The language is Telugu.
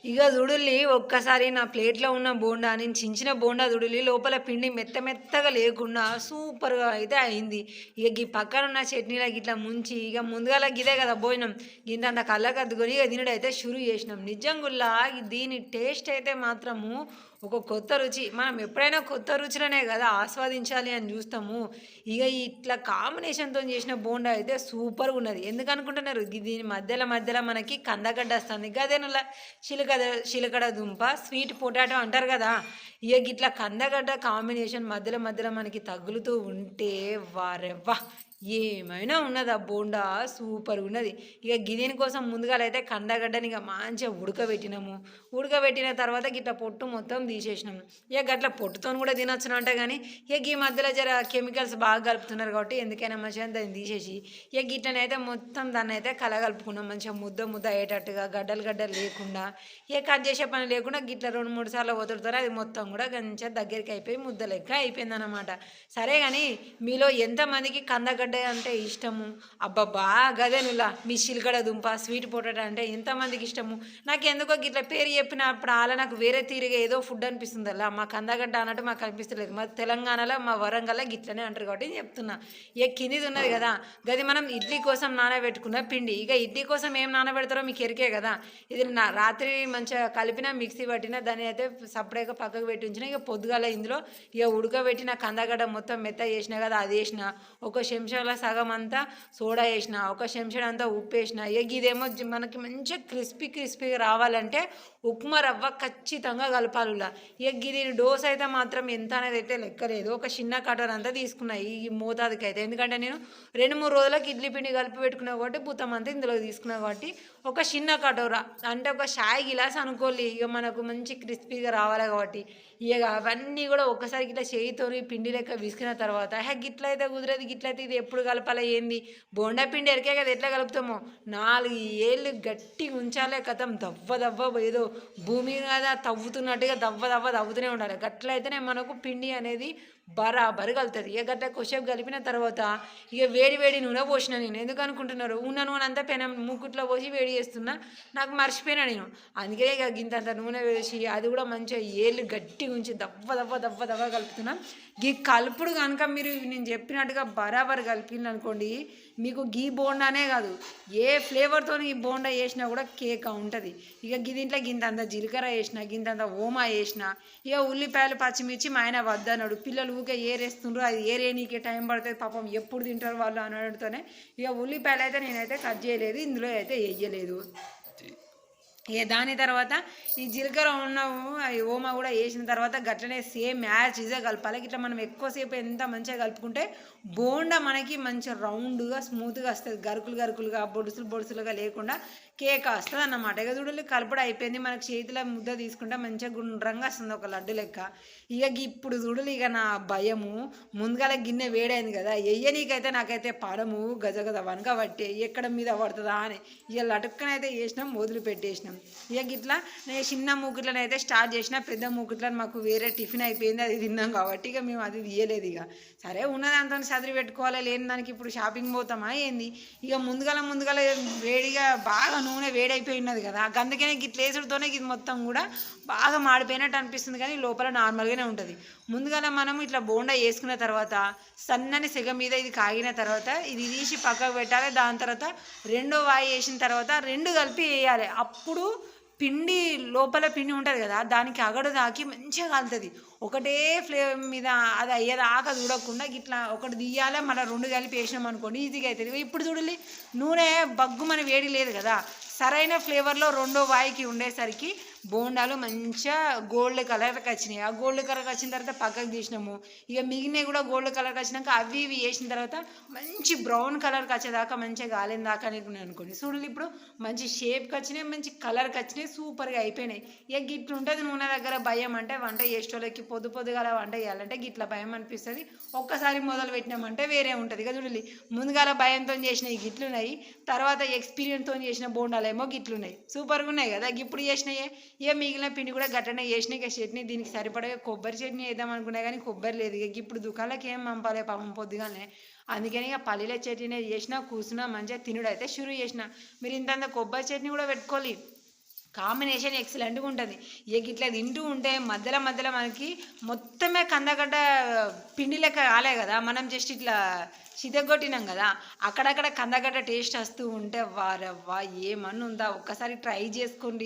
ఇగ జుడుల్లి ఒక్కసారి నా ప్లేట్‌లో ఉన్న బోండా నేను చించిన బోండా జుడుల్లి లోపల పిండి మెత్త మెత్తగా లేకుండా సూపర్‌గా అయితే అయింది. ఇగ గీ పక్కనున్న చట్నీల గిట్లా ముంచి ఇగ ముందుగాల గిదే గదా భోజనం. గింతంత కళ్ళకద్దుకొని ఇగ తినుడైతే షురు చేసినాం. నిజంగుల్లా దీని టేస్ట్ అయితే మాత్రము ఒక కొత్త రుచి. మనం ఎప్పుడైనా కొత్త రుచులనే గదా ఆస్వాదించాలి అని జూస్తాము. ఇగ ఇట్లా కాంబినేషన్‌తోని చేసిన బోండా అయితే సూపర్‌గున్నది. ఎందుకనుకుంటున్నారు? దీని మధ్యల మధ్యల మనకి కందగడ్డ వస్తుంది. గదేనుల చిలకడ దుంప, స్వీట్ పొటాటో అంటారు గదా! ఇగ గిట్ల కందగడ్డ కాంబినేషన్ మధ్యలో మధ్యలో మనకి తగులుతూ ఉంటే వారెవ్వా! ఏమైనా ఉన్నదా బోండా సూపర్‌గున్నది. ఇగ దీని కోసం ముందుగాలైతే కందగడ్డని ఇగ మంచిగా ఉడకబెట్టినాము. ఉడకబెట్టిన తర్వాత గిట్ల పొట్టు మొత్తం తీసేసినాం. ఇగ గట్ల పొట్టుతోని కూడా తినొచ్చునంట గానీ, ఇగ గీ మధ్యలో జర కెమికల్స్ బాగా కలుపుతున్నారు కాబట్టి ఎందుకైనా మంచిదని దాన్ని తీసేసి, ఇగ గిట్లనైతే మొత్తం దాన్నయితే కలగలుపుకున్నాం. మంచిగా ముద్ద ముద్ద అయ్యేటట్టుగా గడ్డలు గడ్డలు లేకుండా, ఇగ కట్ చేసే పని లేకుండా గిట్ల 2, 3 సార్లు ఒత్తుడుతోని అది మొత్తం కూడా మంచిగా దగ్గరికి అయిపోయి ముద్ద లెక్క అయిపోయిందనమాట. సరే గానీ మీలో ఎంతమందికి కందగడ్డ అంటే ఇష్టము? అబ్బబ్బా! గదేనుల్లా మీ చిలకడ దుంప, స్వీట్ పొటాటో అంటే ఎంతమందికి ఇష్టము? నాకెందుకో గిట్ల పేరు చెప్పినప్పుడు నాకు వేరే తీరుగా ఏదో ఫుడ్ అనిపిస్తుందల్లా. మా కందగడ్డ అన్నట్టు మాకు అనిపిస్తలేదు. మా తెలంగాణలో, మా వరంగల్‌లో గిట్లనే అంటారు కాబట్టి చెప్తున్నా. ఇగ కిందిది ఉన్నది గదా! గది మనం ఇడ్లీ కోసం నానబెట్టుకున్న పిండి. ఇగ ఇడ్లీ కోసం ఏం నానబెడతారో మీకు ఎరికే గదా! ఇది రాత్రి మంచిగా కలిపిన, మిక్సీ పట్టిన దాన్ని అయితే సపరేట్‌గా పక్కకు పెట్టి ఉంచిన. ఇగ పొద్దుగాల ఇందులో ఇగ ఉడకబెట్టిన కందగడ్డ మొత్తం మెత్తగా చేసినా గదా! అది ఏసిన. ఒక చెంచాల సగం అంతా సోడా ఏసిన. ఒక చెంచాడంతా ఉప్పేసిన. ఇగ గిదేమో మనకి మంచిగా క్రిస్పీగా రావాలంటే ఉప్మా రవ్వ ఖచ్చితంగా కలపాలులా. ఇగ దీని డోస్ అయితే మాత్రం ఎంత అనేది అయితే లెక్కలేదు. ఒక చిన్న కటోర అంతా తీసుకున్నా ఈ మోతాదుకైతే. ఎందుకంటే నేను 2, 3 రోజులకి ఇడ్లీ పిండి కలిపి పెట్టుకున్నా కాబట్టి భూతమంతా ఇందులో తీసుకున్నా కాబట్టి ఒక చిన్న కటోర అంటే ఒక చాయ్ గిలాస్ అనుకోలి. ఇగ మనకు మంచి క్రిస్పీగా రావాలి కాబట్టి. ఇగ అవన్నీ కూడా ఒక్కసారి గిట్లా చేయితోని పిండి లెక్క పిసికిన తర్వాత గిట్లయితే కుదరదు, గిట్లయితే ఇది ఎప్పుడు కలపాలి ఏంది? బోండా పిండి ఎరికే కదా ఎట్లా కలుపుతామో. 4 ఏళ్ళు గట్టిగా ఉంచాలే కథం దవ్వ దవ్వ ఏదో భూమి మీద తవ్వుతున్నట్టుగా దవ్వ దవ్వ తవ్వుతూనే ఉండాలి. గట్లయితేనే మనకు పిండి అనేది బరాబర్ కలుతుంది. ఇక గట్ల కొద్దిసేపు కలిపిన తర్వాత ఇక వేడి వేడి నూనె పోసిన నేను. ఎందుకు అనుకుంటున్నారు? ఉన్న నూనె అంతా పెనం మూకుట్లో పోసి వేడి చేస్తున్నా. నాకు మర్చిపోయినా నేను. అందుకే ఇక గింతంత నూనె వేసి అది కూడా మంచిగా ఏళ్ళు గట్టిగా ఉంచి దవ్వ దవ్వ దవ్వ దవ్వ కలుపుతున్నా. గీ కలుపుడు కనుక మీరు నేను చెప్పినట్టుగా బరాబర్ కలిపింది అనుకోండి, మీకు గీ బోండానే కాదు ఏ ఫ్లేవర్తో ఈ బోండా వేసినా కూడా కేక్ ఉంటుంది. ఇక దీంట్లో గింతంత జీలకర్ర వేసిన, గింతంత ఓమా వేసిన, ఇక ఉల్లిపాయలు పచ్చిమిర్చి మా ఆయన వద్దన్నాడు. పిల్లలు ఊకే ఏరేస్తుండ్రు, అది ఏరేనీకే టైం పడుతుంది పాపం, ఎప్పుడు తింటారు వాళ్ళు అనడంతోనే ఇక ఉల్లిపాయలు అయితే నేనైతే కట్ చేయలేదు, ఇందులో అయితే వేయలేదు. ఇక దాని తర్వాత ఈ జీలకర్ర ఉన్న ఓమా కూడా వేసిన తర్వాత గట్లనే సేమ్ మ్యాచ్ ఇదే కలపాలి. ఇట్లా మనం ఎక్కువసేపు ఎంత మంచిగా కలుపుకుంటే బోండా మనకి మంచిగా రౌండ్గా స్మూత్గా వస్తుంది. గరుకులుగా బొడుసులుగా లేకుండా కేక్ వస్తుంది అన్నమాట. ఇక చూడాలి కలుపుడు అయిపోయింది. మనకి చేతిలో ముద్ద తీసుకుంటే మంచిగా గుండ్రంగా వస్తుంది ఒక లడ్డు లెక్క. ఇక ఇప్పుడు చూడాలి ఇక నా భయము ముందుగాల గిన్నె వేడైంది కదా, వెయ్యనీకైతే నాకైతే పడము గజ వనక పట్టే ఎక్కడ మీద పడుతుందా అని ఇక లటుక్కనైతే వేసినాం, వదిలిపెట్టేసినాం. ఇక గిట్లా నేను చిన్న మూకుట్లను అయితే స్టార్ట్ చేసిన, పెద్ద మూకుట్లను మాకు వేరే టిఫిన్ అయిపోయింది అది తిన్నాం కాబట్టి ఇక మేము అది తీయలేదు. ఇక సరే ఉన్నదాంతో సదిరి పెట్టుకోవాలి, లేని దానికి ఇప్పుడు షాపింగ్ పోతామా ఏంది. ఇక ముందుగాల వేడిగా బాగా నూనె వేడైపోయినది కదా, అందుకనే గిట్ల వేసుడుతోనే ఇది మొత్తం కూడా బాగా మాడిపోయినట్టు అనిపిస్తుంది కానీ లోపల నార్మల్గానే ఉంటుంది. ముందుగాల మనం ఇట్లా బోండా వేసుకున్న తర్వాత సన్నని సెగ మీద ఇది కాగిన తర్వాత ఇది తీసి పక్కకు పెట్టాలి. దాని తర్వాత రెండో వాయి వేసిన తర్వాత రెండు కలిపి వేయాలి. అప్పుడు పిండి లోపల పిండి ఉంటుంది కదా, దానికి అగడు దాకి మంచిగా కాలుతుంది. ఒకటే ఫ్లేమ్ మీద అది అయ్యేదాకా చూడకుండా ఇట్లా ఒకటి తీయాలి, మళ్ళీ రెండు కలిపి వేసినాం అనుకోండి ఈజీగా అవుతుంది. ఇప్పుడు చూడాలి నూనె బగ్గుమని వేడి లేదు కదా, సరైన ఫ్లేవర్లో రెండో వాయికి ఉండేసరికి బోండాలు మంచిగా గోల్డ్ కలర్కి వచ్చినాయి. ఆ గోల్డ్ కలర్కి వచ్చిన తర్వాత పక్కకు తీసినాము. ఇక మిగిలినవి కూడా గోల్డ్ కలర్కి వచ్చినాక అవి ఇవి వేసిన తర్వాత మంచి బ్రౌన్ కలర్కి వచ్చేదాకా మంచిగా గాలిన దాకా అనుకోండి. చూడాలి ఇప్పుడు మంచి షేప్కి వచ్చినాయి, మంచి కలర్కి వచ్చినాయి, సూపర్గా అయిపోయినాయి. ఇక గిట్లు ఉంటుంది నూనె దగ్గర భయం అంటే వంట చేసేటోళ్ళకి పొద్దుగాల వంట చేయాలంటే గిట్ల భయం అనిపిస్తుంది. ఒక్కసారి మొదలు పెట్టినామంటే వేరే ఉంటుంది. ఇక చూడాలి ముందుగాల భయంతో చేసిన ఈ గిట్లున్నాయి, తర్వాత ఎక్స్పీరియన్స్తో చేసిన బోండాలేమో గిట్లున్నాయి. సూపర్గా ఉన్నాయి కదా. ఇప్పుడు చేసినాయే ఇక మిగిలిన పిండి కూడా గట్టనే చేసినాయి. ఇక చట్నీ దీనికి సరిపడే కొబ్బరి చట్నీ వేద్దాం అనుకున్నా కానీ కొబ్బరి లేదు. ఇక ఇప్పుడు దుకాణాలకి ఏం పంపాలి పాపం పొద్దుగానే, అందుకని ఇక పల్లీల చట్నీ చేసిన కూర్చున్నా మంచిగా తినుడు అయితే షురూ చేసిన. మీరు ఇంత కొబ్బరి చట్నీ కూడా పెట్టుకోవాలి. కాంబినేషన్ ఎక్సలెంట్గా ఉంటుంది. ఇక ఇట్లా తింటూ ఉంటే మధ్యలో మధ్యలో మనకి మొత్తమే కందగడ్డ పిండి లెక్క కాలే కదా, మనం జస్ట్ ఇట్లా చితగొట్టినాం కదా, అక్కడక్కడ కందగడ్డ టేస్ట్ వస్తూ ఉంటే వారవ్వా ఏమన్నా ఉందా, ఒక్కసారి ట్రై చేసుకోండి